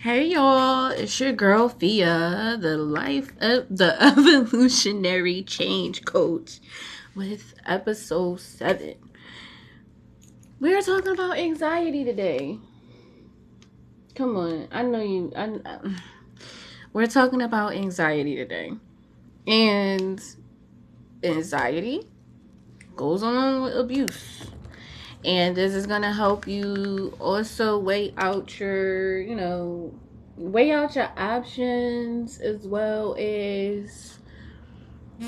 Hey y'all, it's your girl Fia, the life of the evolutionary change coach with episode 7. We're talking about anxiety today. Come on, I know you we're talking about anxiety today. And anxiety goes along with abuse. And this is gonna help you also weigh out your options as well as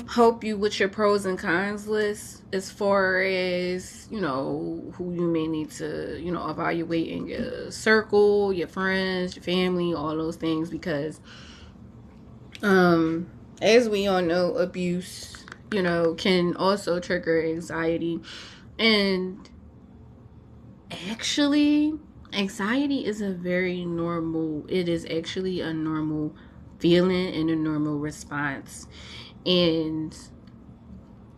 help you with your pros and cons list as far as, who you may need to, evaluate in your circle, your friends, your family, all those things because um as we all know, abuse, can also trigger anxiety. And actually, anxiety is it is actually a normal feeling and a normal response. And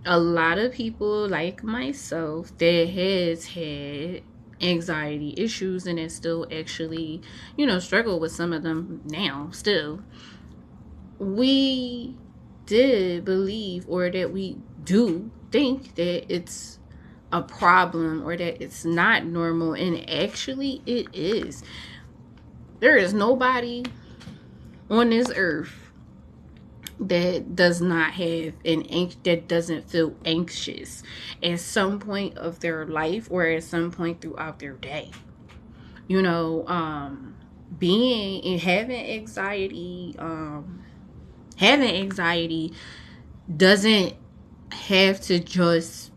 a lot of people like myself that has had anxiety issues and is still actually, struggle with some of them now still. We did believe, or that we do think, that it's a problem or that it's not normal, and actually it is. There is nobody on this earth that does not have that doesn't feel anxious at some point of their life or at some point throughout their day. You know, being and having anxiety doesn't have to just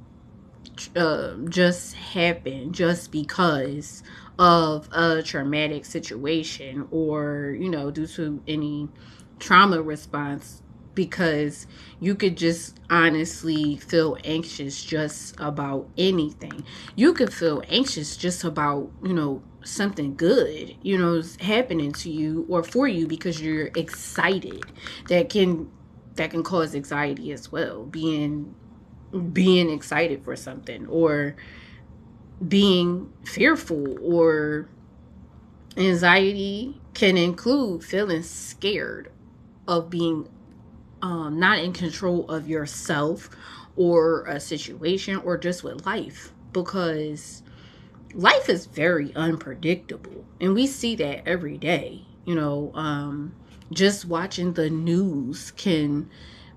happen just because of a traumatic situation or due to any trauma response, because you could just honestly feel anxious just about anything. You could feel anxious just about something good is happening to you or for you because you're excited. That can cause anxiety as well, being excited for something, or being fearful. Or anxiety can include feeling scared of being not in control of yourself or a situation or just with life, because life is very unpredictable and we see that every day. Just watching the news can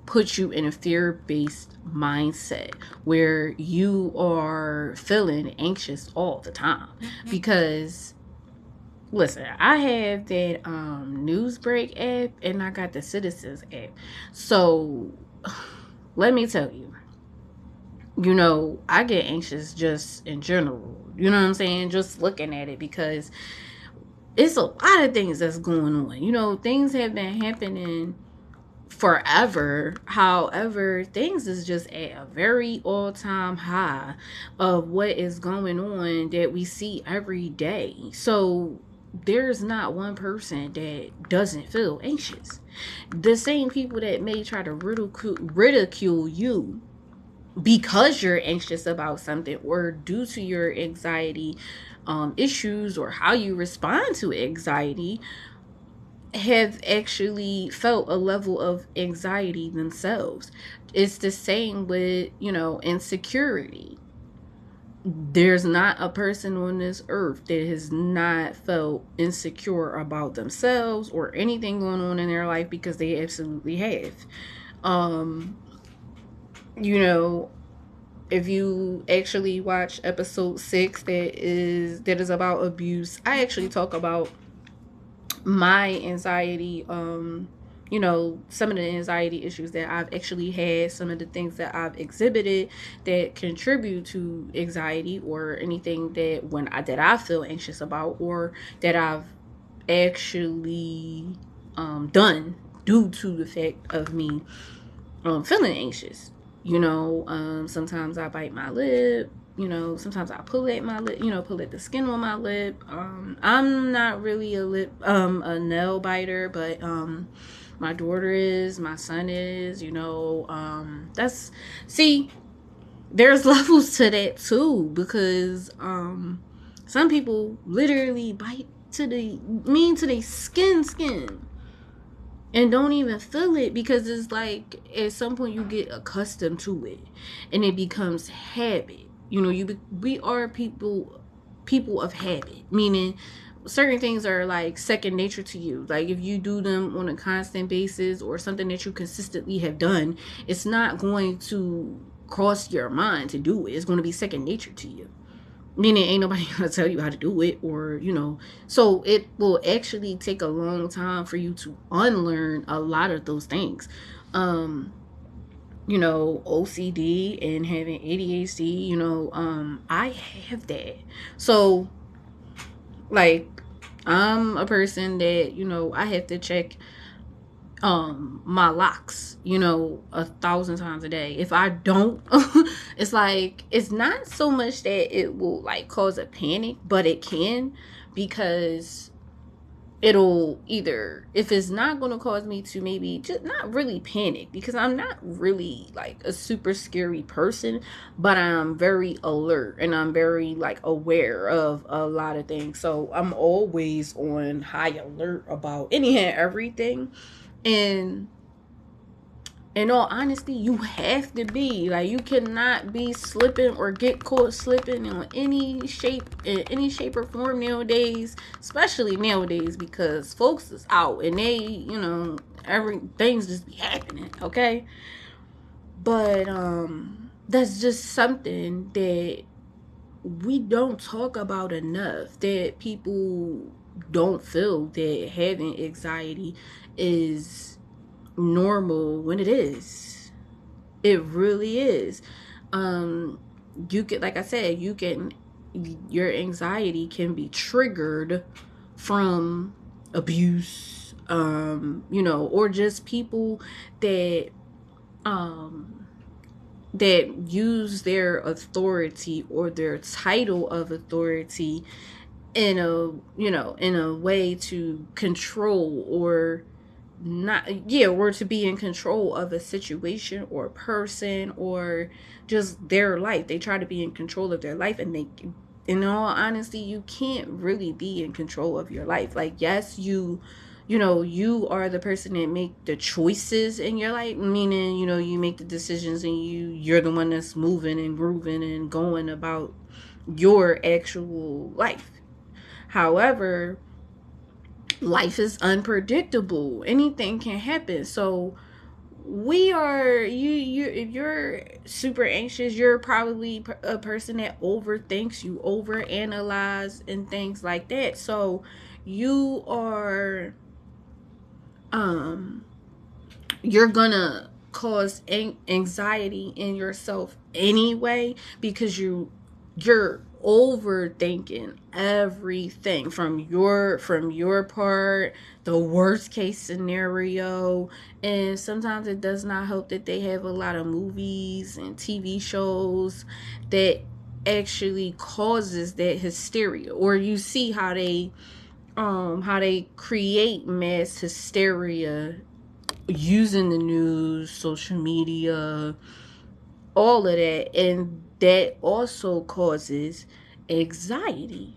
put you in a fear-based mindset where you are feeling anxious all the time. Because listen, I have that Newsbreak app and I got the Citizens app. So let me tell you, I get anxious just in general. You know what I'm saying? Just looking at it, because it's a lot of things that's going on. Things have been happening forever. However, things is just at a very all-time high of what is going on that we see every day. So there's not one person that doesn't feel anxious. The same people that may try to ridicule you because you're anxious about something or due to your anxiety issues or how you respond to anxiety have actually felt a level of anxiety themselves. It's the same with, insecurity. There's not a person on this earth that has not felt insecure about themselves or anything going on in their life, because they absolutely have. Um, you know, if you actually watch episode 6 that is about abuse, I actually talk about my anxiety, some of the anxiety issues that I've actually had, some of the things that I've exhibited that contribute to anxiety, or anything that I feel anxious about, or that I've actually done due to the fact of me feeling anxious. Sometimes I bite my lip. Sometimes I pull at my lip, pull at the skin on my lip. I'm not really a nail biter, but my daughter is, my son is, see, there's levels to that too, because some people literally bite to the skin, and don't even feel it, because it's like at some point you get accustomed to it and it becomes habit. You know, we are people of habit, meaning certain things are like second nature to you. Like if you do them on a constant basis, or something that you consistently have done, it's not going to cross your mind to do it. It's going to be second nature to you, meaning ain't nobody gonna tell you how to do it, or so it will actually take a long time for you to unlearn a lot of those things. um OCD and having ADHD, I have that. So like, I'm a person that, I have to check my locks, 1,000 times a day. If I don't, it's like, it's not so much that it will like cause a panic, but it can, because it'll either, if it's not going to cause me to maybe just not really panic, because I'm not really like a super scary person, but I'm very alert and I'm very like aware of a lot of things. So I'm always on high alert about any and everything. And in all honesty, you have to be like, you cannot be slipping or get caught slipping in any shape or form nowadays, especially nowadays, because folks is out and they, everything's just be happening. Okay. But that's just something that we don't talk about enough, that people don't feel that having anxiety is normal, when it is. It really is. um you can, like I said, your anxiety can be triggered from abuse, or just people that um that use their authority or their title of authority in a way to control, or not, yeah, or to be in control of a situation or a person, or just their life. They try to be in control of their life, and they, in all honesty, you can't really be in control of your life. Like, yes, you are the person that make the choices in your life, meaning, you make the decisions, and you're the one that's moving and grooving and going about your actual life. However, life is unpredictable. Anything can happen. So we are, if you're super anxious, you're probably a person that overthinks, you overanalyze and things like that. So you are, um you're gonna cause anxiety in yourself anyway, because you're overthinking everything from your part, the worst case scenario. And sometimes it does not help that they have a lot of movies and TV shows that actually causes that hysteria, or you see how they create mass hysteria using the news, social media, all of that. And that also causes anxiety.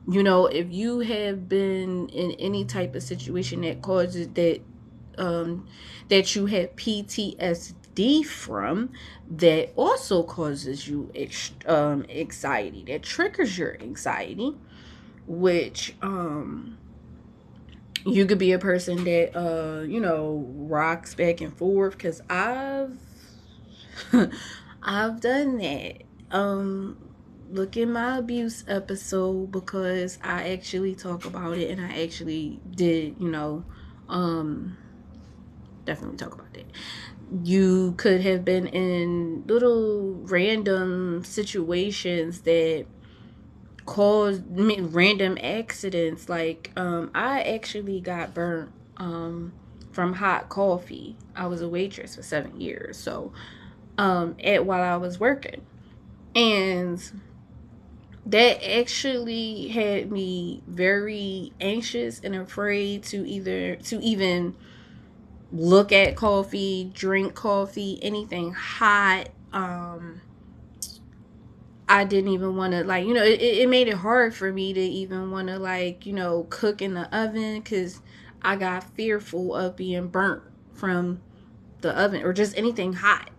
If you have been in any type of situation that causes that you have PTSD from, that also causes you anxiety, that triggers your anxiety, which you could be a person that rocks back and forth, because I've done that. Look in my abuse episode, because I actually talk about it, and I actually did, definitely talk about that. You could have been in little random situations that caused random accidents. Like, I actually got burnt from hot coffee. I was a waitress for 7 years, so while I was working, and that actually had me very anxious and afraid to even look at coffee, drink coffee, anything hot. I didn't even want to, like, it made it hard for me to even want to, like, cook in the oven, because I got fearful of being burnt from the oven or just anything hot.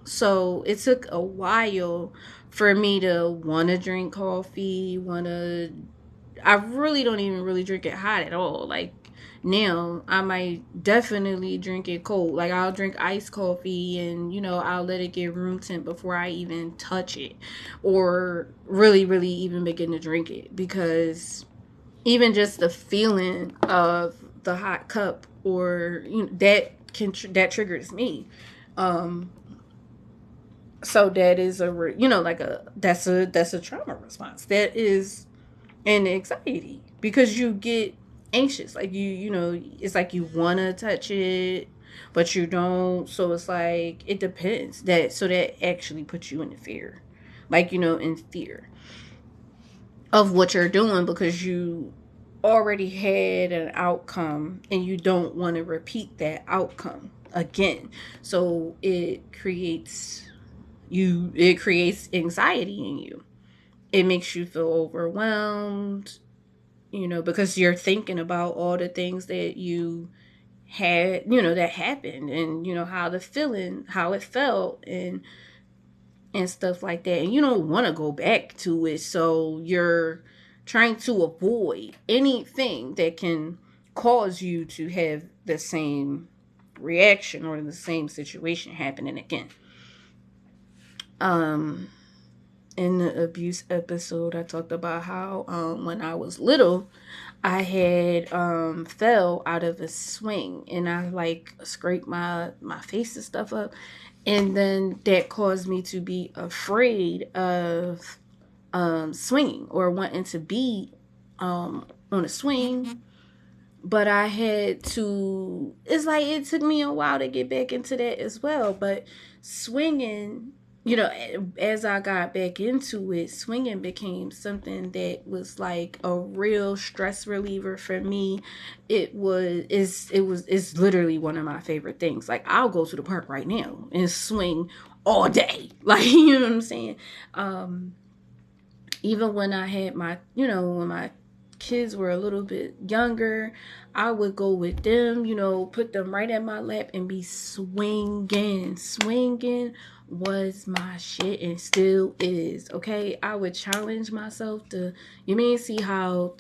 So it took a while for me to want to drink coffee, I really don't even really drink it hot at all. Like, now I might definitely drink it cold. Like, I'll drink iced coffee, and I'll let it get room temp before I even touch it, or really really even begin to drink it, because even just the feeling of the hot cup, or that triggers me. um so that is like that's a trauma response. That is an anxiety, because you get anxious, like, it's like you want to touch it but you don't. So it's like, it depends. That actually puts you in fear, like, in fear of what you're doing, because you already had an outcome and you don't want to repeat that outcome again. So it creates anxiety in you. It makes you feel overwhelmed, because you're thinking about all the things that you had, that happened, and how it felt, and stuff like that. And you don't want to go back to it. So you're trying to avoid anything that can cause you to have the same reaction or the same situation happening again. Um, in the abuse episode, I talked about how, when I was little, I had fell out of a swing, and I, like, scraped my face and stuff up, and then that caused me to be afraid of swinging, or wanting to be on a swing. But I had to, it's like, it took me a while to get back into that as well. But swinging, as I got back into it, swinging became something that was like a real stress reliever for me. It's literally one of my favorite things. Like, I'll go to the park right now and swing all day. Like, you know what I'm saying? Um, Even when I had when my kids were a little bit younger, I would go with them, put them right at my lap and be swinging. Swinging was my shit, and still is. Okay, I would challenge myself to, see how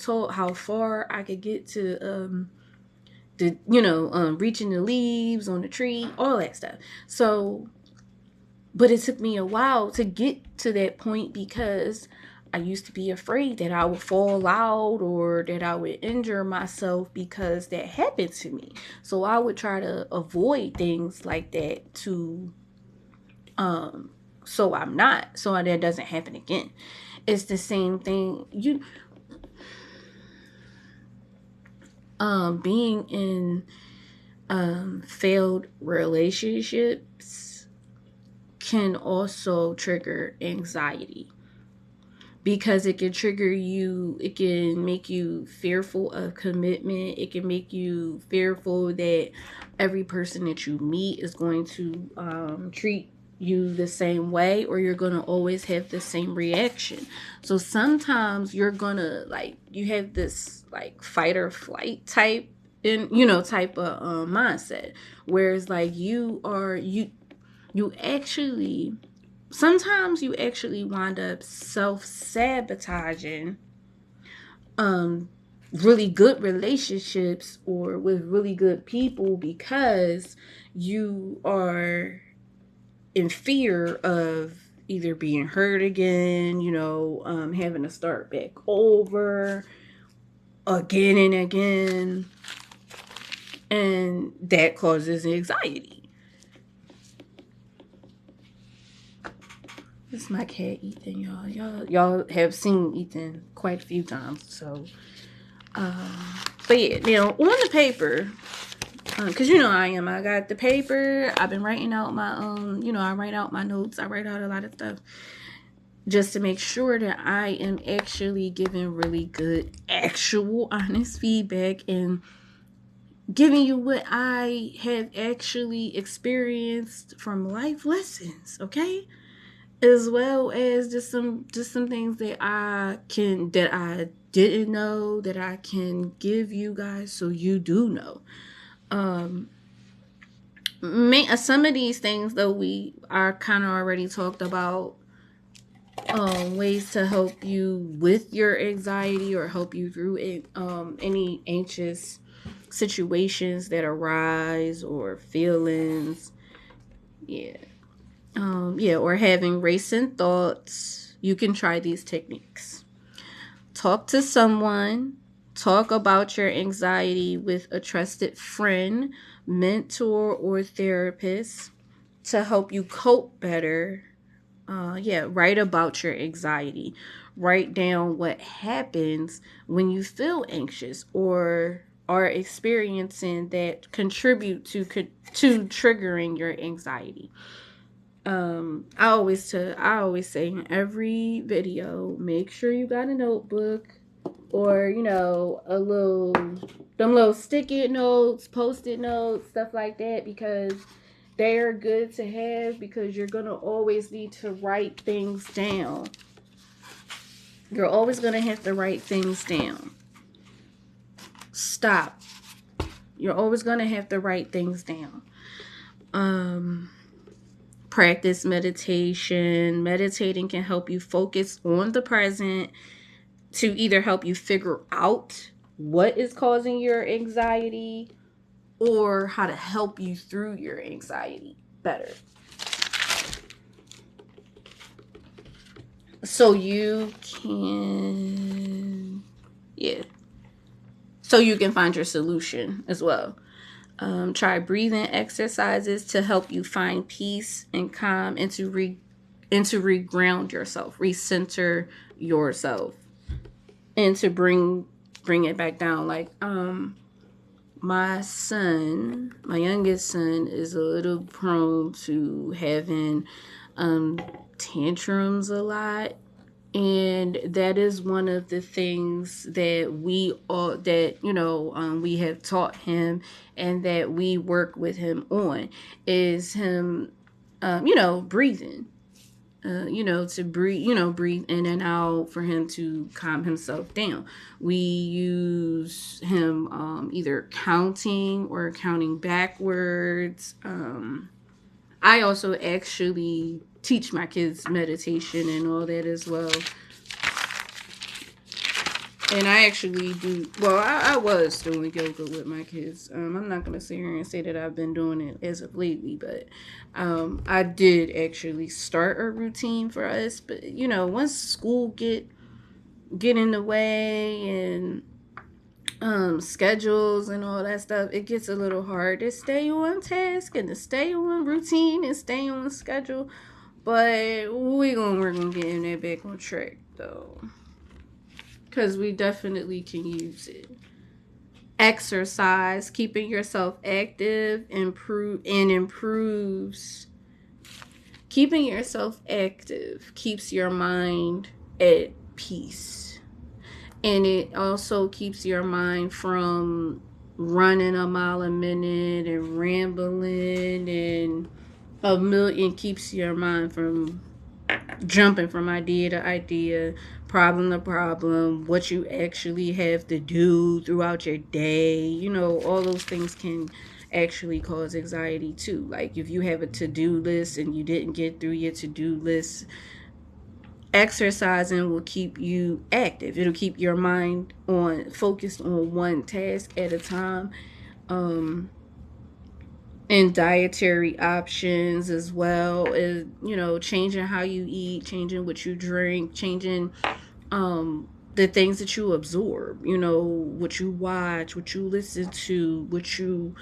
far I could get to, reaching the leaves on the tree, all that stuff. So, but it took me a while to get to that point, because I used to be afraid that I would fall out, or that I would injure myself, because that happened to me. So I would try to avoid things like that, um so that doesn't happen again. It's the same thing. Being in failed relationships can also trigger anxiety, because it can make you fearful of commitment. It can make you fearful that every person that you meet is going to treat you the same way, or you're going to always have the same reaction. So sometimes you're going to, like, you have this, like, fight or flight type of mindset, whereas, like, you actually sometimes you actually wind up self-sabotaging really good relationships, or with really good people, because you are in fear of either being hurt again, having to start back over again and again, and that causes anxiety. This is my cat Ethan, y'all. Y'all have seen Ethan quite a few times. So, but yeah, on the paper, cause I am. I got the paper. I've been writing out my I write out my notes. I write out a lot of stuff, just to make sure that I am actually giving really good, actual, honest feedback, and giving you what I have actually experienced from life lessons. Okay. as well as just some things that I didn't know that I can give you guys so you do know. Um, some of these things though we are kind of already talked about, ways to help you with your anxiety or help you through it, any anxious situations that arise or feelings. Yeah. Yeah, or having racing thoughts. You can try these techniques. Talk to someone. Talk about your anxiety with a trusted friend, mentor, or therapist to help you cope better. Yeah, write about your anxiety. Write down what happens when you feel anxious or are experiencing that contribute to triggering your anxiety. I always say in every video, make sure you got a notebook or a little them little sticky notes, post-it notes, stuff like that, because they're good to have because you're gonna always need to write things down. You're always gonna have to write things down. Stop. You're always gonna have to write things down. Um Practice meditation. Meditating can help you focus on the present to either help you figure out what is causing your anxiety or how to help you through your anxiety better. So you can, yeah, so you can find your solution as well. Try breathing exercises to help you find peace and calm and to reground yourself, recenter yourself, and to bring it back down. Like my youngest son is a little prone to having tantrums a lot, and that is one of the things that we have taught him and that we work with him on is him breathing, to breathe in and out for him to calm himself down. We use him either counting or counting backwards. I also actually teach my kids meditation and all that as well. And I actually do, well, I was doing yoga with my kids. I'm not going to sit here and say that I've been doing it as of lately, but I did actually start a routine for us. But, once school get in the way and schedules and all that stuff, it gets a little hard to stay on task and to stay on routine and stay on schedule. But we're going to work on getting that back on track, though, because we definitely can use it. Exercise, keeping yourself active, improves. Keeping yourself active keeps your mind at peace. And it also keeps your mind from running a mile a minute and rambling and keeps your mind from jumping from idea to idea, problem to problem, what you actually have to do throughout your day. All those things can actually cause anxiety too. Like if you have a to-do list and you didn't get through your to-do list, exercising will keep you active. It'll keep your mind focused on one task at a time. And dietary options as well as changing how you eat, changing what you drink, changing the things that you absorb, what you watch, what you listen to, what you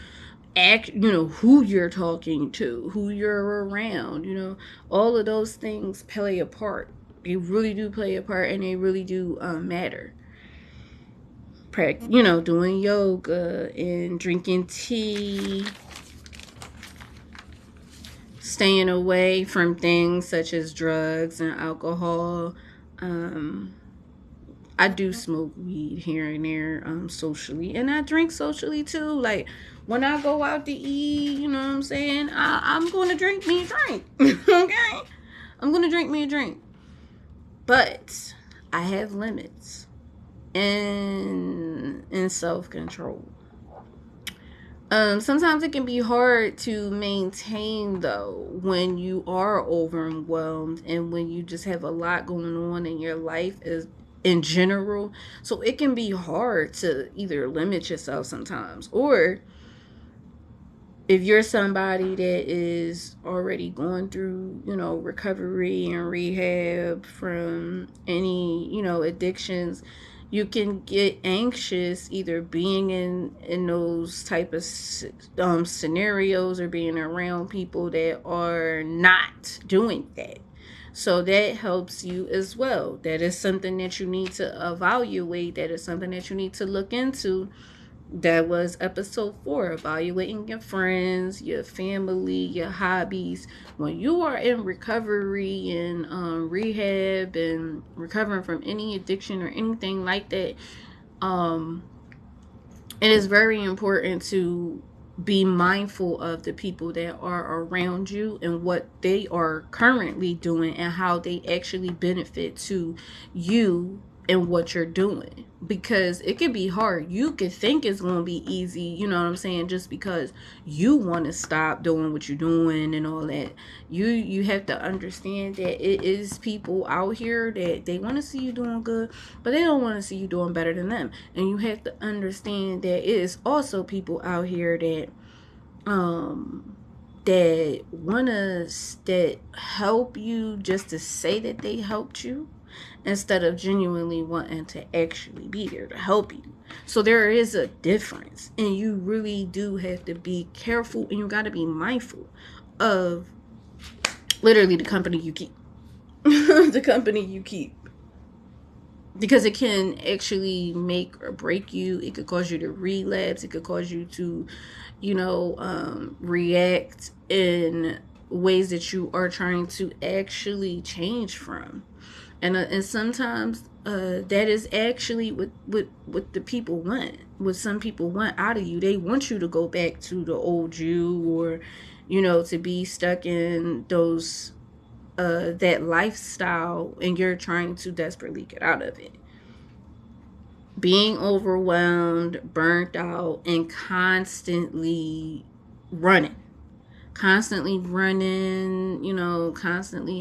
act, who you're talking to, who you're around, all of those things play a part. They really do play a part, and they really do matter. Doing yoga and drinking tea, staying away from things such as drugs and alcohol. I do smoke weed here and there socially, and I drink socially too. Like when I go out to eat, you know what I'm saying? I'm going to drink me a drink, okay? I'm gonna drink me a drink. But I have limits and in self-control. Sometimes it can be hard to maintain though when you are overwhelmed and when you just have a lot going on in your life is in general. So it can be hard to either limit yourself sometimes, or if you're somebody that is already going through, recovery and rehab from any, addictions, you can get anxious either being in those type of scenarios or being around people that are not doing that. So that helps you as well. That is something that you need to evaluate. That is something that you need to look into. That was episode 4, evaluating your friends, your family, your hobbies. When you are in recovery and rehab and recovering from any addiction or anything like that, um, it is very important to be mindful of the people that are around you and what they are currently doing and how they actually benefit to you and what you're doing, because it can be hard. You could think it's going to be easy, you know what I'm saying, just because you want to stop doing what you're doing and all that. You have to understand that it is people out here that they want to see you doing good, but they don't want to see you doing better than them. And you have to understand that it is also people out here um that help you just to say that they helped you instead of genuinely wanting to actually be there to help you. So there is a difference, and you really do have to be careful, and you got to be mindful of literally the company you keep. The company you keep, because it can actually make or break you. It could cause you to relapse. It could cause you to, react in ways that you are trying to actually change from. And sometimes that is actually what the people want. What some people want out of you. They want you to go back to the old you, or to be stuck in those that lifestyle, and you're trying to desperately get out of it. Being overwhelmed, burnt out, and constantly running, constantly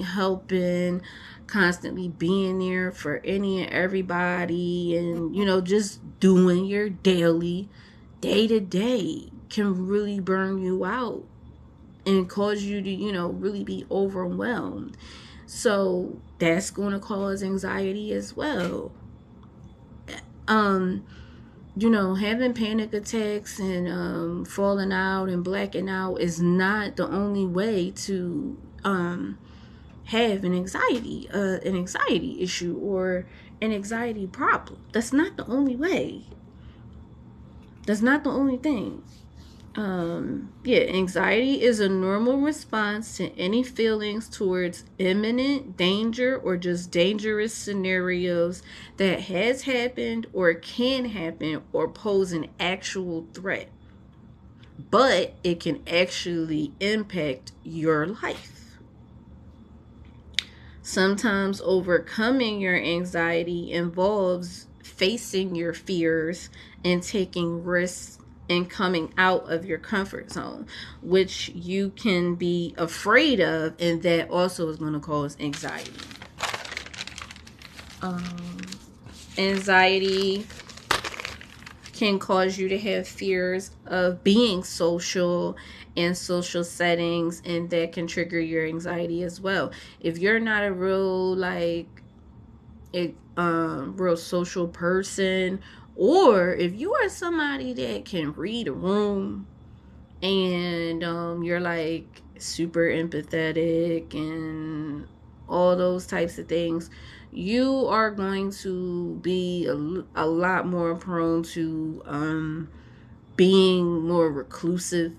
helping, constantly being there for any and everybody, and just doing your daily, day to day, can really burn you out and cause you to, really be overwhelmed. So that's going to cause anxiety as well. Um, Having panic attacks and falling out and blacking out is not the only way to have an anxiety issue or an anxiety problem. That's not the only way. That's not the only thing. Yeah, anxiety is a normal response to any feelings towards imminent danger or just dangerous scenarios that has happened or can happen or pose an actual threat. But it can actually impact your life. Sometimes overcoming your anxiety involves facing your fears and taking risks and coming out of your comfort zone, which you can be afraid of, and that also is going to cause anxiety. Um, Anxiety can cause you to have fears of being social in social settings, and that can trigger your anxiety as well. If you're not a real real social person, or if you are somebody that can read a room and you're like super empathetic and all those types of things, you are going to be a lot more prone to being more reclusive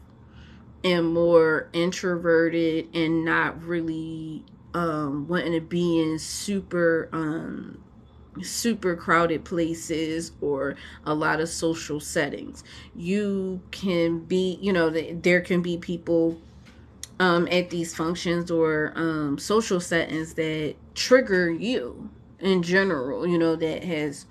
and more introverted and not really wanting to be in super crowded places or a lot of social settings. You can be, there can be people at these functions or social settings that trigger you in general, that has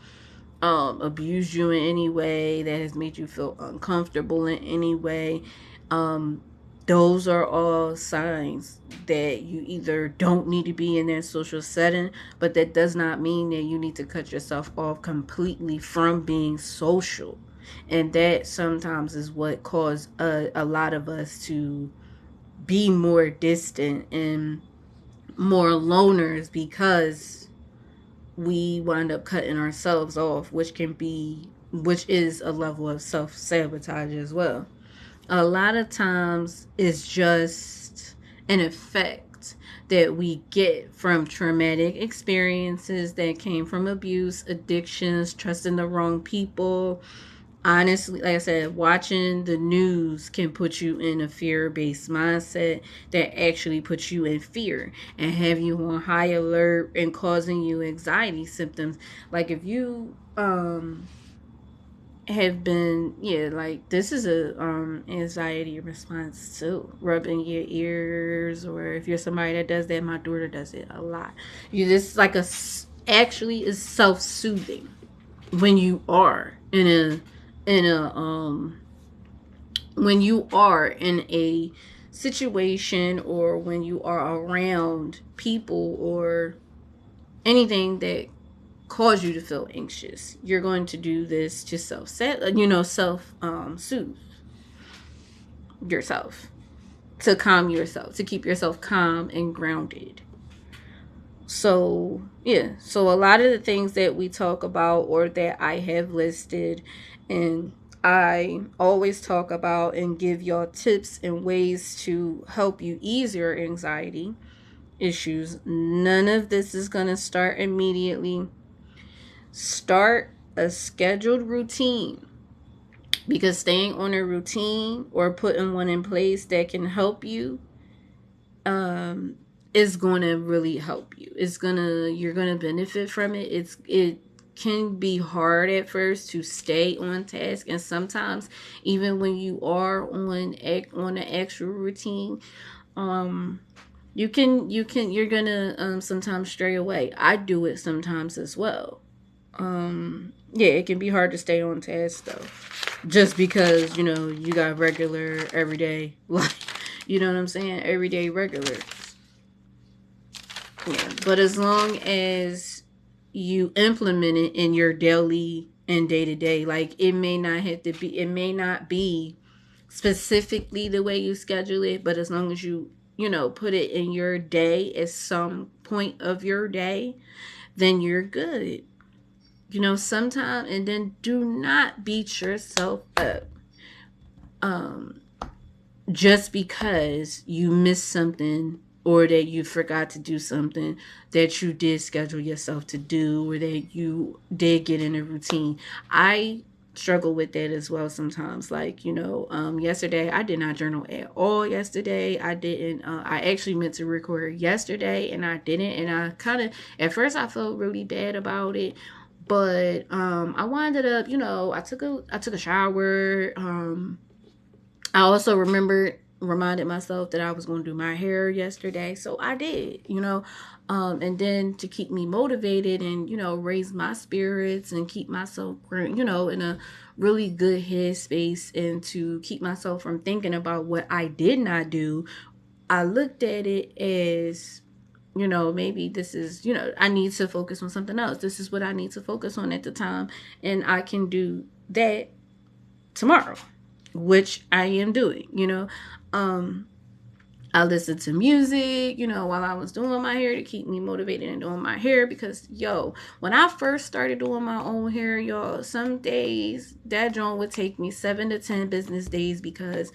abused you in any way, that has made you feel uncomfortable in any way. Um, those are all signs that you either don't need to be in that social setting, but that does not mean that you need to cut yourself off completely from being social. And that sometimes is what caused a lot of us to be more distant and more loners, because we wind up cutting ourselves off, which is a level of self sabotage as well. A lot of times it's just an effect that we get from traumatic experiences that came from abuse, addictions, trusting the wrong people. Honestly, like I said, watching the news can put you in a fear-based mindset that actually puts you in fear and have you on high alert and causing you anxiety symptoms. Like if you have been, yeah, like this is a anxiety response too, rubbing your ears, or if you're somebody that does that, my daughter does it a lot. You just like a actually is self-soothing when you are in a when you are in a situation, or when you are around people or anything that cause you to feel anxious, you're going to do this to self soothe yourself, to calm yourself, to keep yourself calm and grounded. So yeah, so a lot of the things that we talk about or that I have listed, and I always talk about and give y'all tips and ways to help you ease your anxiety issues. None of this is going to start immediately. Start a scheduled routine, because staying on a routine or putting one in place that can help you um is going to really help you. You're going to benefit from it. It can be hard at first to stay on task, and sometimes even when you are on an actual routine, um you're going to sometimes stray away. I do it sometimes as well. Yeah, it can be hard to stay on task though, just because you got regular everyday life. You know what I'm saying? Everyday regular. Yeah, but as long as you implement it in your daily and day to day, like it may not be specifically the way you schedule it, but as long as you put it in your day at some point of your day, then you're good. Sometimes, and then do not beat yourself up um just because you missed something, or that you forgot to do something that you did schedule yourself to do, or that you did get in a routine. I struggle with that as well sometimes. Like, yesterday I did not journal at all. Yesterday I didn't. I actually meant to record yesterday and I didn't. And I kind of, at first I felt really bad about it. But I winded up, I took a shower. I also reminded myself that I was going to do my hair yesterday, so I did. And then to keep me motivated and raise my spirits and keep myself in a really good headspace, and to keep myself from thinking about what I did not do, I looked at it as, maybe this is, I need to focus on something else. This is what I need to focus on at the time, and I can do that tomorrow, which I am doing. Um, I listened to music, while I was doing my hair, to keep me motivated and doing my hair, because when I first started doing my own hair, y'all, some days that joint would take me 7 to 10 business days, because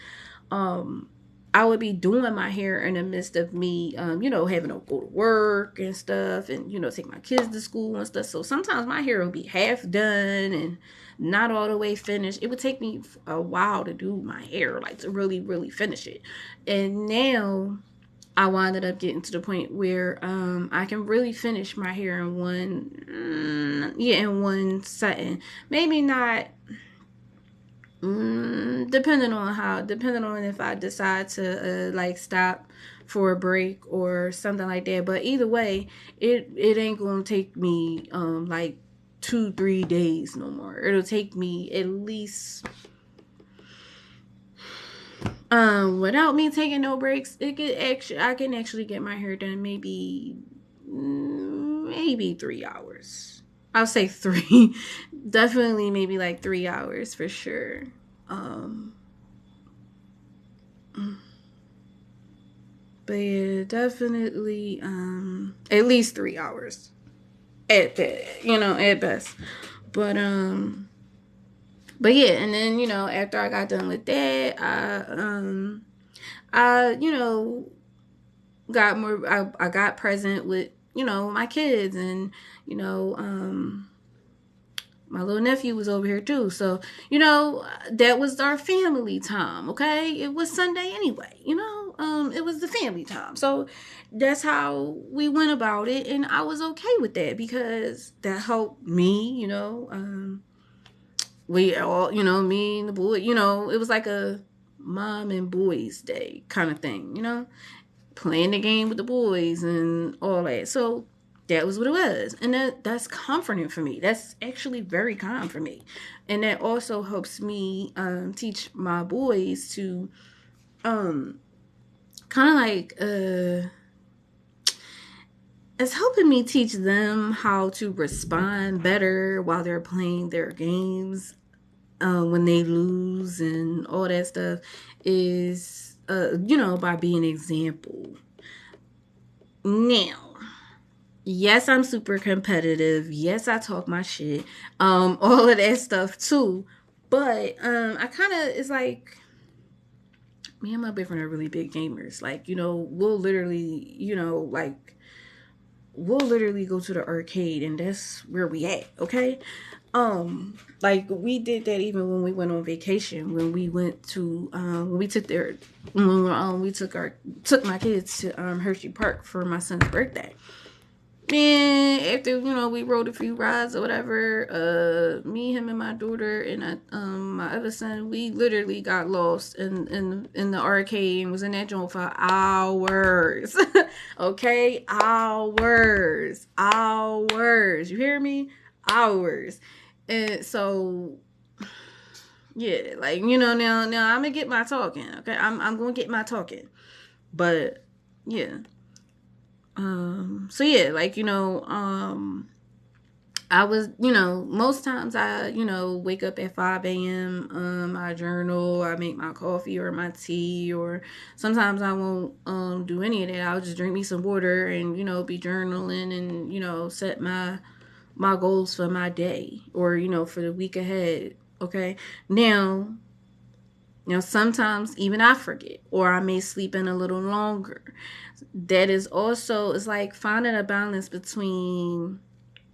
um I would be doing my hair in the midst of me, having to go to work and stuff, and take my kids to school and stuff. So sometimes my hair would be half done and not all the way finished. It would take me a while to do my hair, like to really, really finish it. And now I winded up getting to the point where I can really finish my hair in one setting. Maybe not Depending on if I decide to like stop for a break or something like that. But either way, it ain't gonna take me like 2 3 days no more. It'll take me at least without me taking no breaks. I can actually get my hair done maybe 3 hours. I'll say three. Definitely maybe like 3 hours for sure. Um, but yeah, definitely at least 3 hours at that, at best. But but yeah, and then after I got done with that, I got more. I got present with my kids, and you know um my little nephew was over here too. So, that was our family time, okay? It was Sunday anyway, it was the family time. So that's how we went about it, and I was okay with that because that helped me, we all, me and the boy, it was like a mom and boys day kind of thing, playing the game with the boys and all that. So that was what it was. And that's comforting for me. That's actually very calm for me. And that also helps me teach my boys to um, kind of like, it's helping me teach them how to respond better while they're playing their games when they lose and all that stuff is, by being an example. Now, yes, I'm super competitive. Yes, I talk my shit. All of that stuff too. But I kind of it's like me and my boyfriend are really big gamers. Like we'll literally go to the arcade and that's where we at. Okay. Like we did that even when we went on vacation. When we went to when we took their when we took my kids to Hershey Park for my son's birthday. Man, after we rode a few rides or whatever, me, him, and my daughter and my other son, we literally got lost in the arcade and was in that joint for hours. Okay, hours. You hear me? Hours. And so yeah, like now I'm gonna get my talking. Okay, I'm gonna get my talking, but yeah. So yeah, like I was, most times I, wake up at 5 a.m. I journal, I make my coffee or my tea, or sometimes I won't do any of that. I'll just drink me some water and be journaling and set my goals for my day or for the week ahead. Okay, now sometimes even I forget or I may sleep in a little longer. That is also, it's like finding a balance between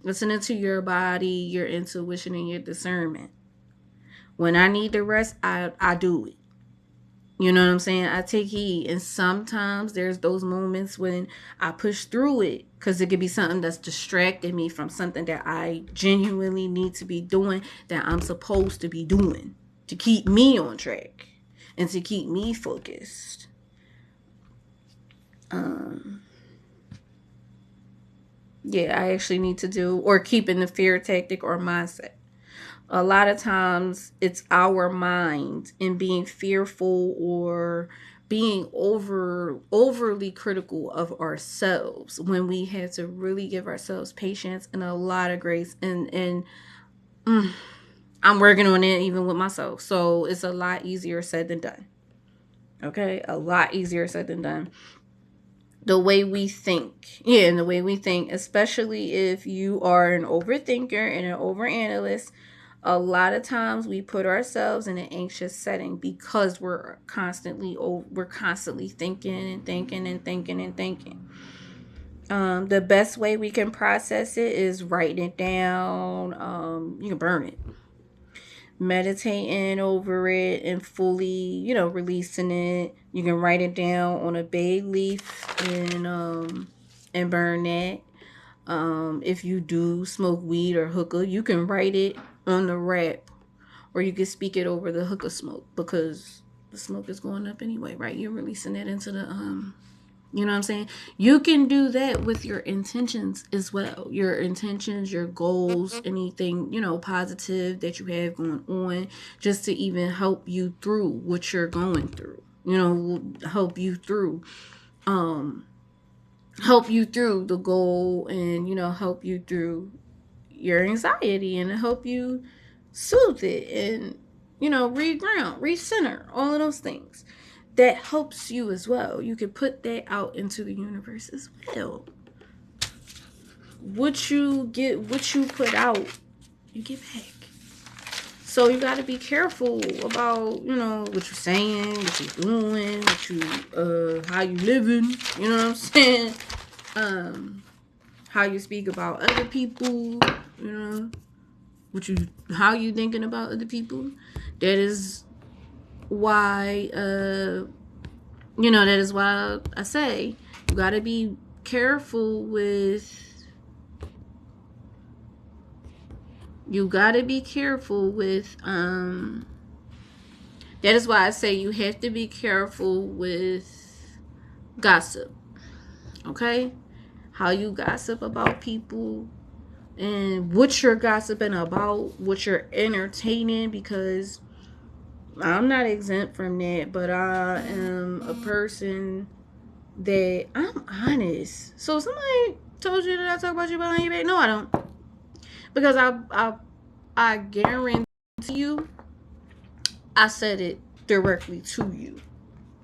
listening to your body, your intuition, and your discernment. When I need to rest, I do it. You know what I'm saying? I take heed. And sometimes there's those moments when I push through it because it could be something that's distracting me from something that I genuinely need to be doing, that I'm supposed to be doing to keep me on track and to keep me focused. Um, yeah, I actually need to do, or keeping the fear tactic or mindset. A lot of times it's our mind and being fearful or being overly critical of ourselves when we have to really give ourselves patience and a lot of grace and mm, I'm working on it even with myself. So it's a lot easier said than done. Okay? A lot easier said than done. The way we think. Yeah, and the way we think, especially if you are an overthinker and an overanalyst, a lot of times we put ourselves in an anxious setting because we're constantly thinking and thinking and thinking and thinking. The best way we can process it is writing it down. You can burn it, meditating over it, and fully, releasing it. You can write it down on a bay leaf and burn that. If you do smoke weed or hookah, you can write it on the wrap or you can speak it over the hook of smoke, because the smoke is going up anyway, right? You're releasing that into the you know what I'm saying? You can do that with your intentions as well. Your intentions, your goals, anything, positive that you have going on, just to even help you through what you're going through. Help you through the goal, and help you through your anxiety, and help you soothe it, and reground, recenter, all of those things. That helps you as well. You can put that out into the universe as well. What you put out, you get back. So you got to be careful about what you're saying, what you're doing, how you living. You know what I'm saying? How you speak about other people. How you thinking about other people. That is why that is why I say you gotta be careful with that is why I say you have to be careful with gossip. Okay? How you gossip about people, and what you're gossiping about, what you're entertaining, because I'm not exempt from that, but I am a person that I'm honest. So if somebody told you that I talk about you behind your back, no, I don't. Because I guarantee you, I said it directly to you.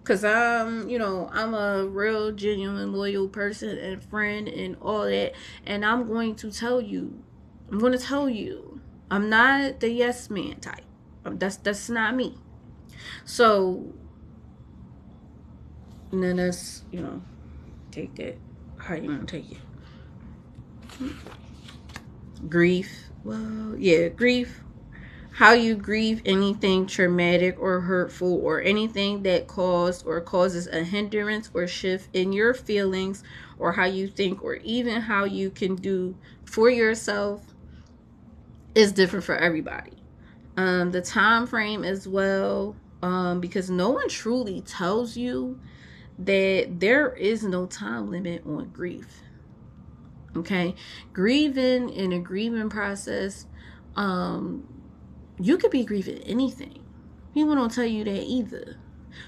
Cause I'm a real, genuine, loyal person and friend and all that, and I'm going to tell you. I'm not the yes man type. That's not me. So, and then that's take that how you want to take it. Grief. Well, yeah, grief. How you grieve anything traumatic or hurtful, or anything that caused or causes a hindrance or shift in your feelings, or how you think, or even how you can do for yourself, is different for everybody. The time frame as well, because no one truly tells you that there is no time limit on grief. Okay, grieving in a grieving process, you could be grieving anything. People don't tell you that either.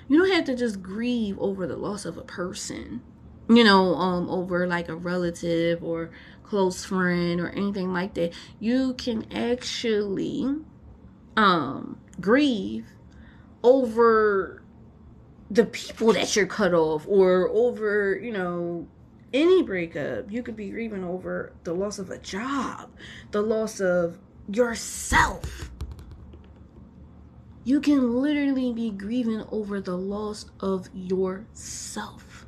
You don't have to just grieve over the loss of a person, over like a relative or close friend or anything like that. You can actually grieve over the people that you're cut off, or over any breakup. You could be grieving over the loss of a job, the loss of yourself. You can literally be grieving over the loss of yourself,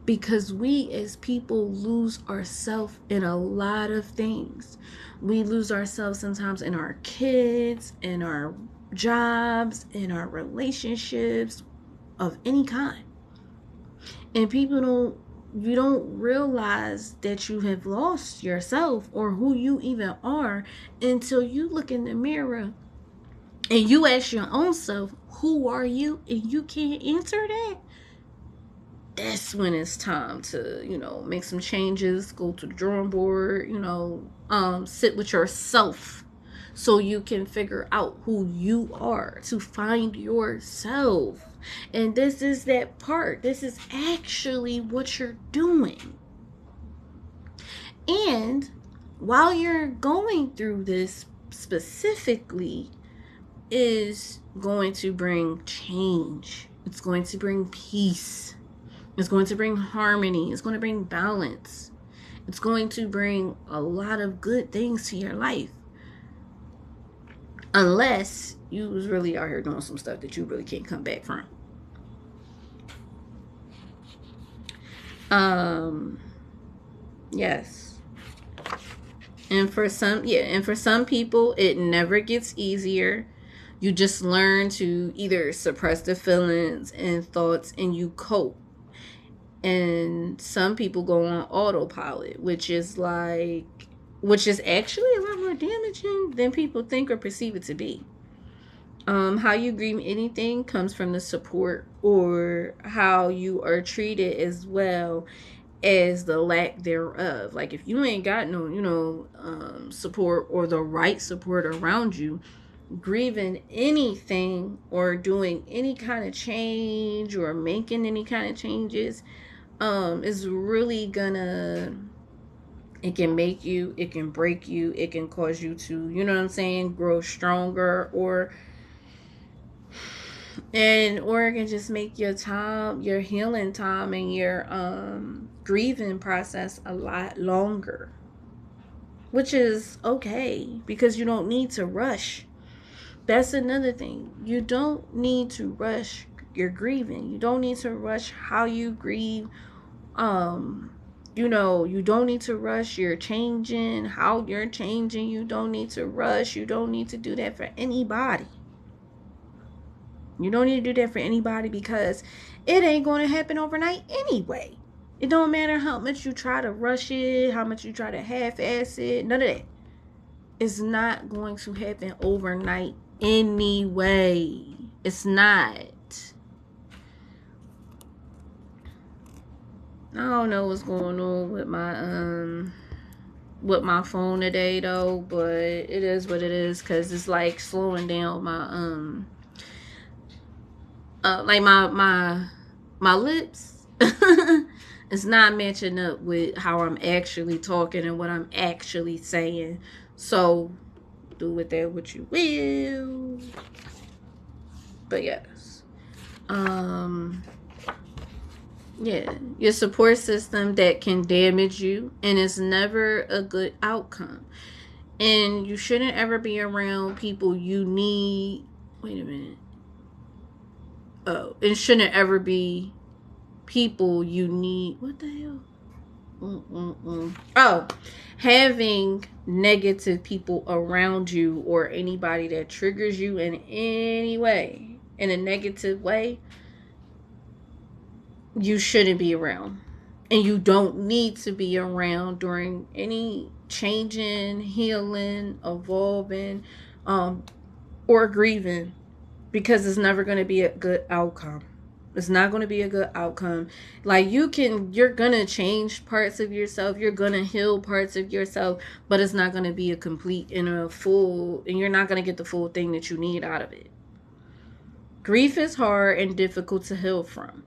because we as people lose ourselves in a lot of things. We lose ourselves sometimes in our kids, in our jobs, in our relationships of any kind. And you don't realize that you have lost yourself, or who you even are, until you look in the mirror and you ask your own self, who are you? And you can't answer that. That's when it's time to, make some changes, go to the drawing board, sit with yourself, so you can figure out who you are, to find yourself. And this is that part. This is actually what you're doing. And while you're going through this specifically, is going to bring change. It's going to bring peace. It's going to bring harmony. It's going to bring balance. It's going to bring a lot of good things to your life. Unless you was really out here doing some stuff that you really can't come back from. Yes. And for some people, it never gets easier. You just learn to either suppress the feelings and thoughts, and you cope. And some people go on autopilot, which is like which is actually a lot more damaging than people think or perceive it to be. How you grieve anything comes from the support or how you are treated, as well as the lack thereof. Like if you ain't got no, support or the right support around you, grieving anything or doing any kind of change or making any kind of changes is really gonna, it can make you, it can break you, it can cause you to, grow stronger, or it can just make your time, your healing time, and your grieving process a lot longer, which is okay because you don't need to rush. That's another thing. You don't need to rush your grieving. You don't need to rush how you grieve. um you don't need to rush your changing, how you're changing. You don't need to rush. You don't need to do that for anybody. You don't need to do that for anybody because it ain't going to happen overnight anyway. It don't matter how much you try to rush it, how much you try to half-ass it, none of that. It's not going to happen overnight anyway. It's not. I don't know what's going on with my phone today though, but it is what it is because it's like slowing down my like my lips. It's not matching up with how I'm actually talking and what I'm actually saying. So do with that what you will. But yes. Yeah, your support system that can damage you, and it's never a good outcome. And you shouldn't ever be around people you need. Wait a minute. Oh, it shouldn't ever be people you need. What the hell? Oh, having negative people around you or anybody that triggers you in any way, in a negative way, you shouldn't be around. And you don't need to be around during any changing, healing, evolving, or grieving, because it's never going to be a good outcome. It's not going to be a good outcome. Like you're going to change parts of yourself. You're going to heal parts of yourself, but it's not going to be a complete and a full, and you're not going to get the full thing that you need out of it. Grief is hard and difficult to heal from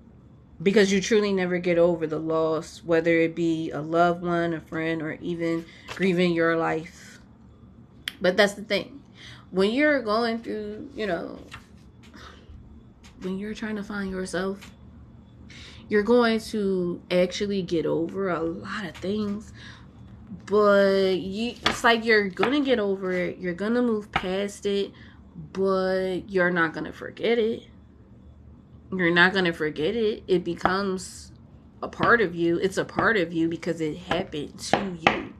because you truly never get over the loss, whether it be a loved one, a friend, or even grieving your life. But that's the thing. When you're going through, when you're trying to find yourself, you're going to actually get over a lot of things. But it's like you're going to get over it. You're going to move past it, but you're not going to forget it. You're not going to forget it. It becomes a part of you. It's a part of you because it happened to you.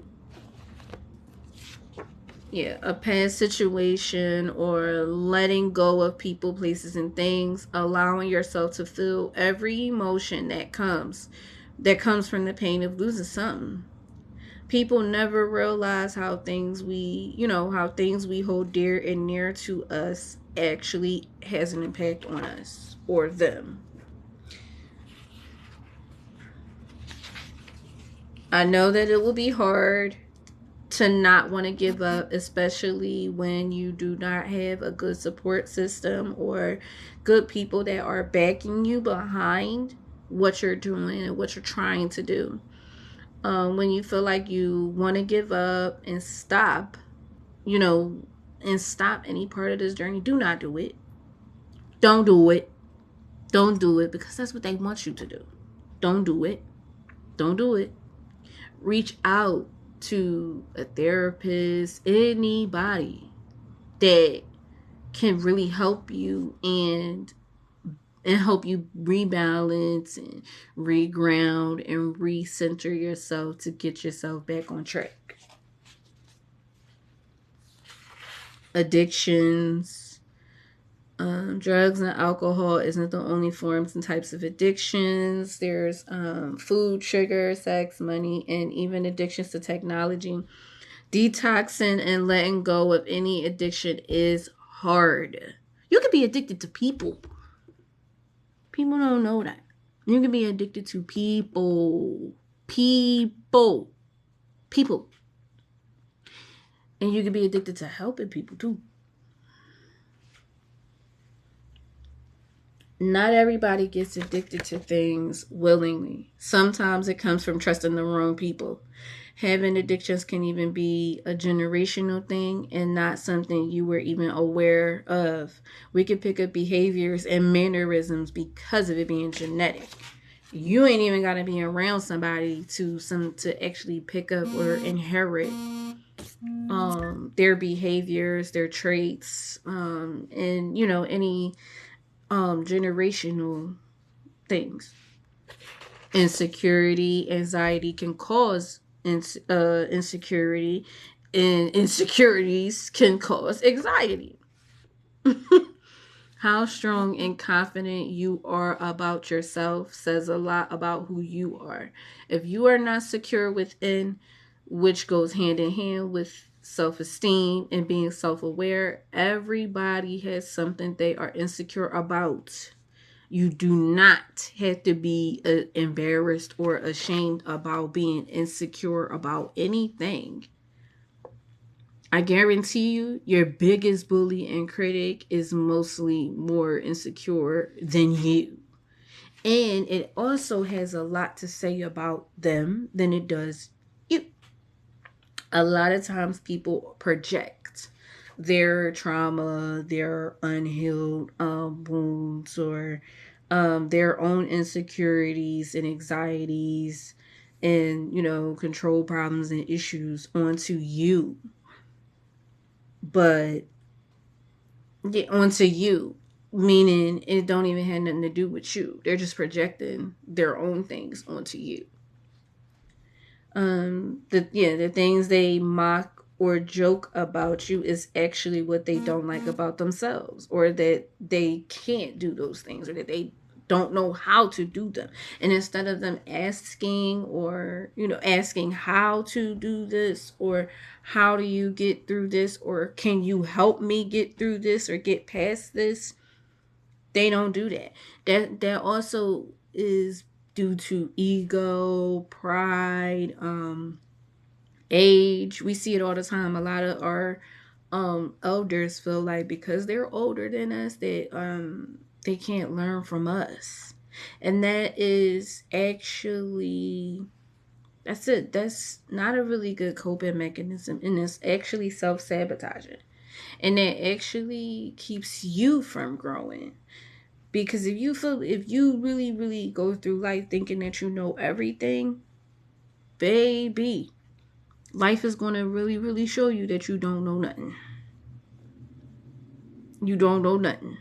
Yeah, a past situation or letting go of people, places, and things, allowing yourself to feel every emotion that comes from the pain of losing something. People never realize how things we hold dear and near to us actually has an impact on us or them. I know that it will be hard to not want to give up, especially when you do not have a good support system or good people that are backing you behind what you're doing and what you're trying to do. When you feel like you want to give up and stop, and stop any part of this journey, do not do it. Don't do it. Don't do it because that's what they want you to do. Don't do it. Don't do it. Reach out to a therapist, anybody that can really help you and help you rebalance and reground and recenter yourself to get yourself back on track. Addictions, drugs and alcohol isn't the only forms and types of addictions. There's food, sugar, sex, money, and even addictions to technology. Detoxing and letting go of any addiction is hard. You can be addicted to people. People don't know that. You can be addicted to people. People. People. And you can be addicted to helping people too. Not everybody gets addicted to things willingly. Sometimes it comes from trusting the wrong people. Having addictions can even be a generational thing and not something you were even aware of. We can pick up behaviors and mannerisms because of it being genetic. You ain't even got to be around somebody to actually pick up or inherit their behaviors, their traits, and any generational things. Insecurity, anxiety can cause insecurity, and insecurities can cause anxiety. How strong and confident you are about yourself says a lot about who you are. If you are not secure within, which goes hand in hand with self esteem and being self aware, everybody has something they are insecure about. You do not have to be embarrassed or ashamed about being insecure about anything. I guarantee you, your biggest bully and critic is mostly more insecure than you. And it also has a lot to say about them than it does you. A lot of times people project their trauma, their unhealed wounds, or their own insecurities and anxieties and, control problems and issues onto you. But yeah, onto you, meaning it don't even have nothing to do with you. They're just projecting their own things onto you. The things they mock or joke about you is actually what they don't like about themselves, or that they can't do those things, or that they don't know how to do them. And instead of them asking, or asking how to do this, or how do you get through this, or can you help me get through this or get past this, they don't do that. That also is due to ego, pride, age. We see it all the time. A lot of our elders feel like because they're older than us that they can't learn from us. And that is actually, that's it. That's not a really good coping mechanism, and it's actually self-sabotaging. And that actually keeps you from growing. Because if you really, really go through life thinking that you know everything, baby, life is going to really, really show you that you don't know nothing. You don't know nothing.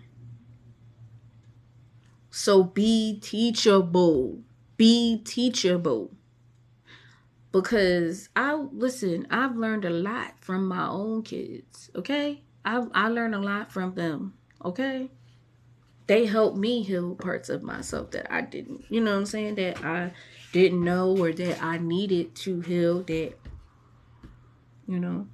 So be teachable. Be teachable. Because I've learned a lot from my own kids, okay? I learned a lot from them, okay? They helped me heal parts of myself that I didn't, you know what I'm saying, that I didn't know, or that I needed to heal, that, you know.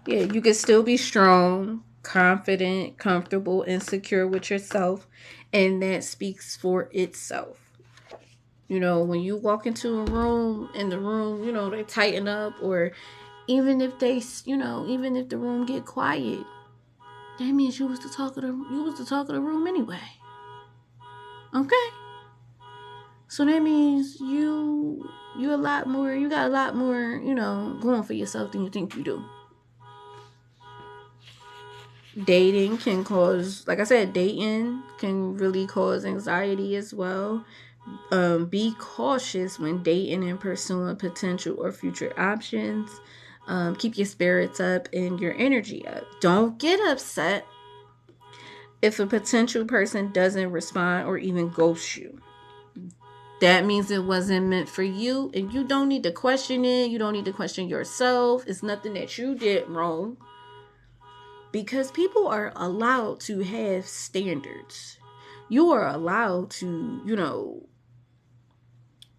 Yeah, you can still be strong, confident, comfortable, and secure with yourself, and that speaks for itself. When you walk into a room, in the room, they tighten up, or even if even if the room get quiet, that means you was the talk of the room anyway. Okay? So that means you got a lot more, going for yourself than you think you do. Dating can cause, like I said, dating can really cause anxiety as well. Be cautious when dating and pursuing potential or future options. Keep your spirits up and your energy up. Don't get upset if a potential person doesn't respond or even ghost you. That means it wasn't meant for you, and you don't need to question it. You don't need to question yourself. It's nothing that you did wrong, because people are allowed to have standards. You are allowed to,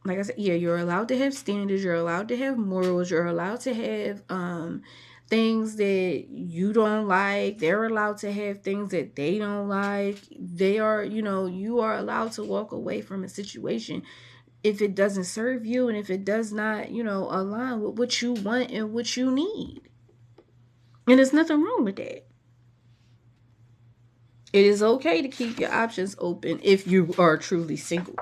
like I said, yeah, you're allowed to have standards, you're allowed to have morals, you're allowed to have things that you don't like. They're allowed to have things that they don't like. They are, you are allowed to walk away from a situation if it doesn't serve you and if it does not, align with what you want and what you need. And there's nothing wrong with that. It is okay to keep your options open if you are truly single.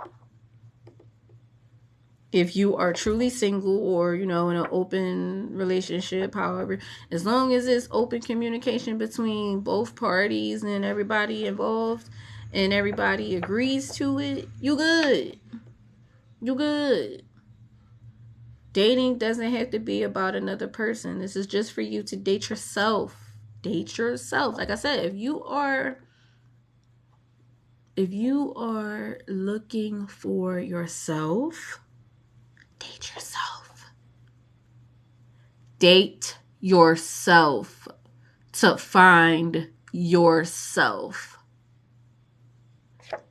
If you are truly single or, in an open relationship, however, as long as it's open communication between both parties and everybody involved and everybody agrees to it, you good. You good. Dating doesn't have to be about another person. This is just for you to date yourself. Date yourself. Like I said, if you are looking for yourself, date yourself. Date yourself to find yourself.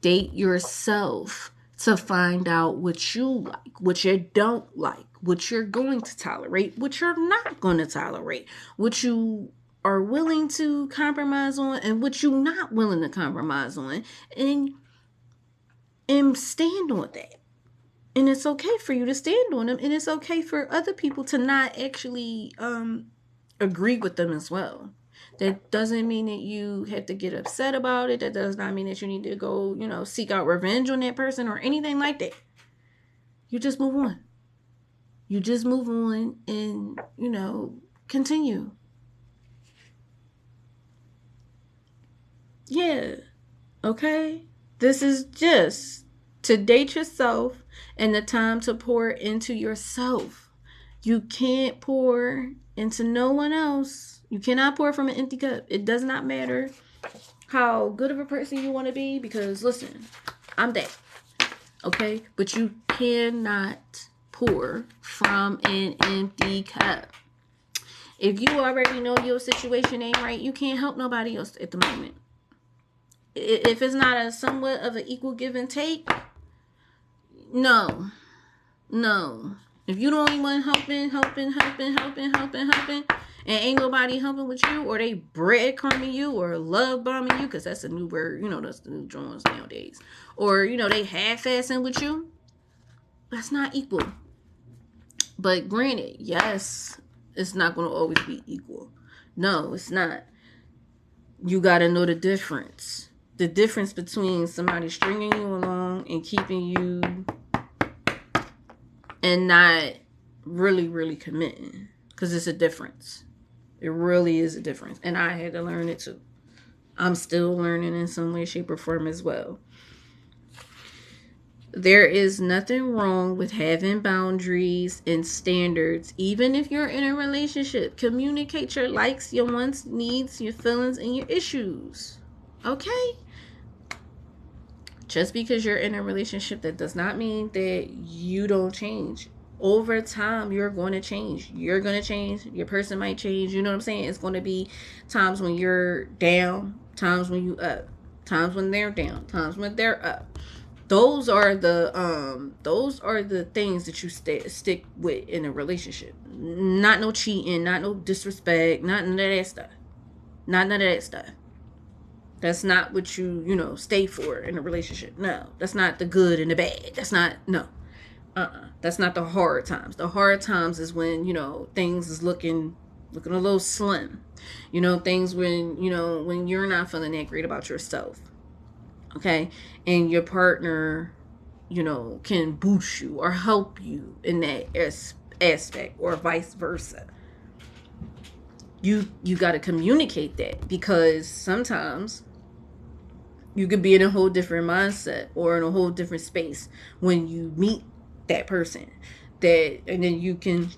Date yourself to find out what you like, what you don't like, what you're going to tolerate, what you're not going to tolerate, what you are willing to compromise on and what you're not willing to compromise on, and stand on that. And it's okay for you to stand on them, and it's okay for other people to not actually agree with them as well. That doesn't mean that you have to get upset about it. That does not mean that you need to go, seek out revenge on that person or anything like that. You just move on. You just move on and, continue. Yeah. Okay? This is just to date yourself and the time to pour into yourself. You can't pour into no one else. You cannot pour from an empty cup. It does not matter how good of a person you want to be, because listen, I'm that. Okay? But you cannot pour from an empty cup. If you already know your situation ain't right, you can't help nobody else at the moment. If it's not a somewhat of an equal give and take, no. If you the only one helping, and ain't nobody helping with you, or they breadcrumbing you, or love bombing you, because that's a new word, that's the new drawings nowadays, or, they half-assing with you, that's not equal. But granted, yes, it's not going to always be equal. No, it's not. You got to know the difference. The difference between somebody stringing you along and keeping you and not really, really committing. Because it's a difference. It really is a difference. And I had to learn it too. I'm still learning in some way, shape, or form as well. There is nothing wrong with having boundaries and standards, even if you're in a relationship. Communicate your likes, your wants, needs, your feelings, and your issues. Okay? Just because you're in a relationship, that does not mean that you don't change. Over time, you're going to change. You're going to change. Your person might change. You know what I'm saying? It's going to be times when you're down, times when you up, times when they're down, times when they're up. Those are the things that you stick with in a relationship. Not no cheating, not no disrespect, not none of that stuff. Not none of that stuff. That's not what you stay for in a relationship. No, that's not the good and the bad. That's not, no. That's not the hard times. The hard times is when, things is looking a little slim. Things when you're not feeling that great about yourself. Okay? And your partner, can boost you or help you in that aspect, or vice versa. You got to communicate that, because sometimes you could be in a whole different mindset or in a whole different space when you meet that person. And then you can,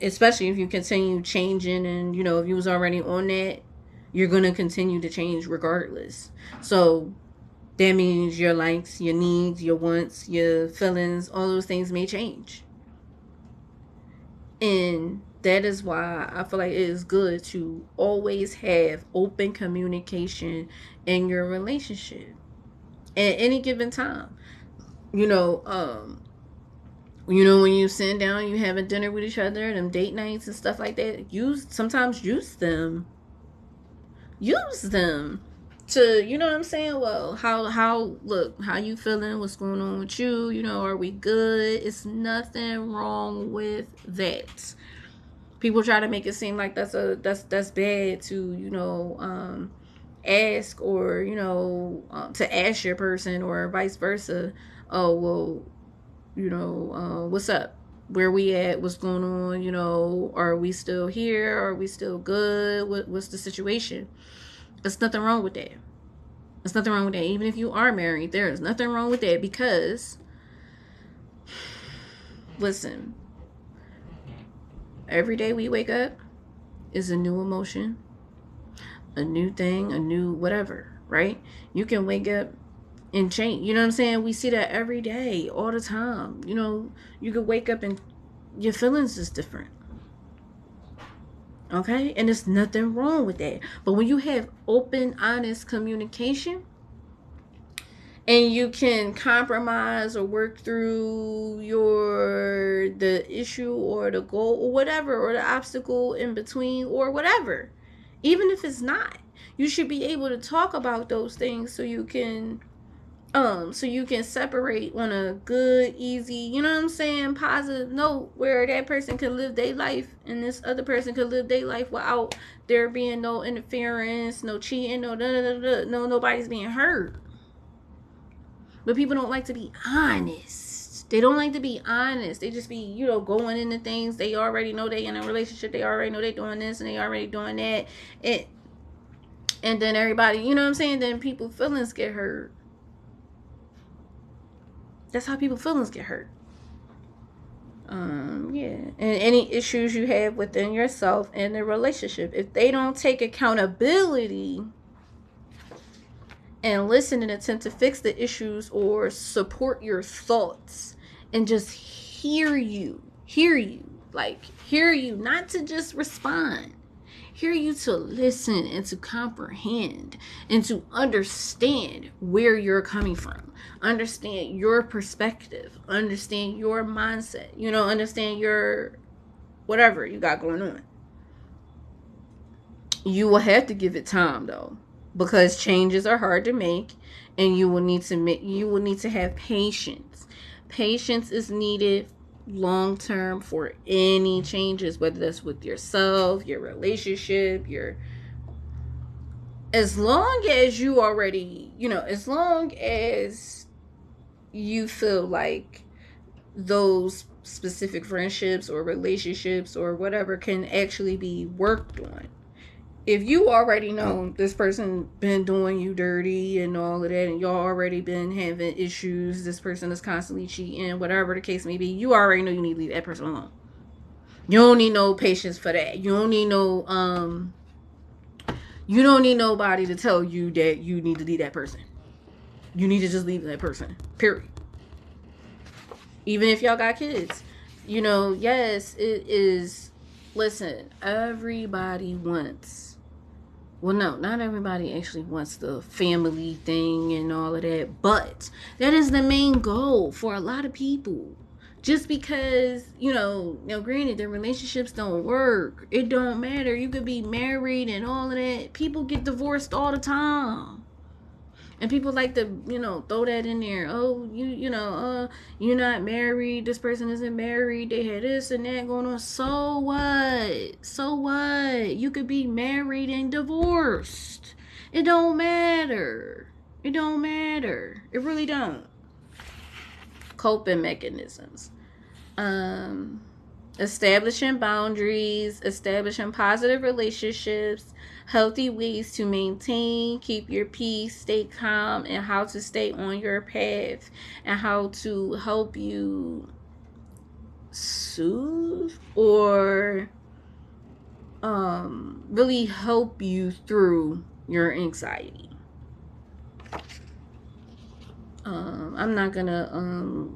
especially if you continue changing, and if you was already on that, you're going to continue to change regardless. So that means your likes, your needs, your wants, your feelings, all those things may change. And that is why I feel like it is good to always have open communication in your relationship at any given time. You know, when you sit down, you having dinner with each other, them date nights and stuff like that. Sometimes use them. Use them to, you know what I'm saying? Well, look, how you feeling? What's going on with you? You know, are we good? It's nothing wrong with that. People try to make it seem like that's bad to, ask, or to ask your person, or vice versa. Oh, well, what's up? Where we at? What's going on? Are we still here? Are we still good? What's the situation? There's nothing wrong with that. There's nothing wrong with that. Even if you are married, there is nothing wrong with that, because listen, every day we wake up is a new emotion, a new thing, a new whatever, right? You can wake up and change. You know what I'm saying? We see that every day, all the time. You could wake up and your feelings is different. Okay? And there's nothing wrong with that. But when you have open, honest communication, and you can compromise or work through the issue or the goal or whatever, or the obstacle in between or whatever, even if it's not, you should be able to talk about those things, so you can separate on a good, easy, you know what I'm saying, positive note, where that person can live their life and this other person can live their life without there being no interference, no cheating, no nobody's being hurt. But people don't like to be honest. They don't like to be honest. They just be, going into things. They already know they in a relationship. They already know they doing this and they already doing that. And then everybody, you know what I'm saying? Then people's feelings get hurt. That's how people's feelings get hurt. Yeah. And any issues you have within yourself and the relationship, if they don't take accountability and listen and attempt to fix the issues or support your thoughts and just hear you, not to just respond, hear you, to listen and to comprehend and to understand where you're coming from, understand your perspective, understand your mindset, understand your whatever you got going on. You will have to give it time, though, because changes are hard to make, and you will need to have patience. Patience is needed long term for any changes, whether that's with yourself, your relationship, as long as you already, as long as you feel like those specific friendships or relationships or whatever can actually be worked on. If you already know this person been doing you dirty and all of that, and y'all already been having issues, this person is constantly cheating, whatever the case may be, you already know you need to leave that person alone. You don't need no patience for that. You don't need nobody to tell you that you need to leave that person. You need to just leave that person. Period. Even if y'all got kids. Yes, it is. Listen, everybody wants. Well, no, not everybody actually wants the family thing and all of that, but that is the main goal for a lot of people. Just because, granted, their relationships don't work, it don't matter. You could be married and all of that. People get divorced all the time. And people like to, throw that in there. Oh, you're not married. This person isn't married. They had this and that going on. So what? So what? You could be married and divorced. It don't matter. It don't matter. It really don't. Coping mechanisms. Establishing boundaries, establishing positive relationships, healthy ways to maintain, keep your peace, stay calm, and how to stay on your path, and how to help you soothe or really help you through your anxiety. I'm not gonna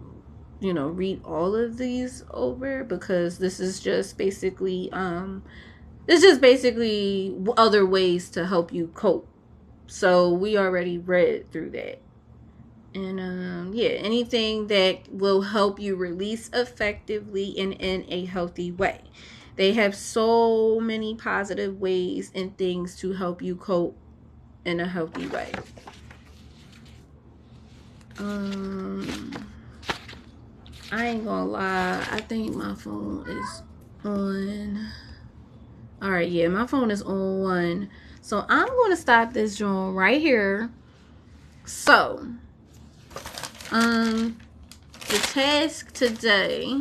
read all of these over, because this is just basically other ways to help you cope. So we already read through that. And yeah, anything that will help you release effectively and in a healthy way. They have so many positive ways and things to help you cope in a healthy way. I ain't gonna lie, I think my phone is on. All right, yeah, my phone is on 1. So I'm gonna stop this joint right here. So, the task today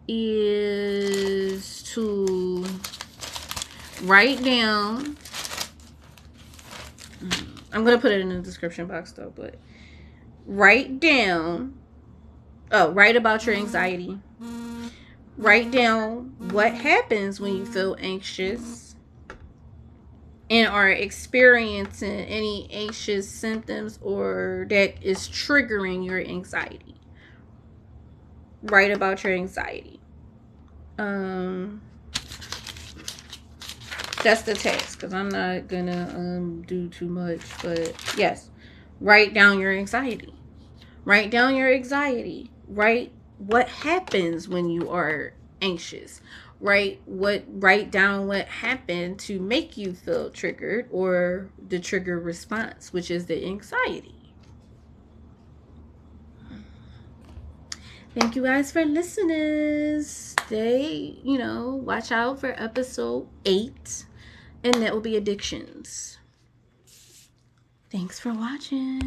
is to write down. I'm gonna put it in the description box though, but write down. Oh, write about your anxiety. Write down what happens when you feel anxious and are experiencing any anxious symptoms or that is triggering your anxiety. Write about your anxiety. That's the task, because I'm not gonna do too much, but yes, write down your anxiety. Write down your anxiety. Write what happens when you are anxious. Write down what happened to make you feel triggered, or the trigger response, which is the anxiety. Thank you guys for listening. Stay, watch out for episode 8, and that will be addictions. Thanks for watching.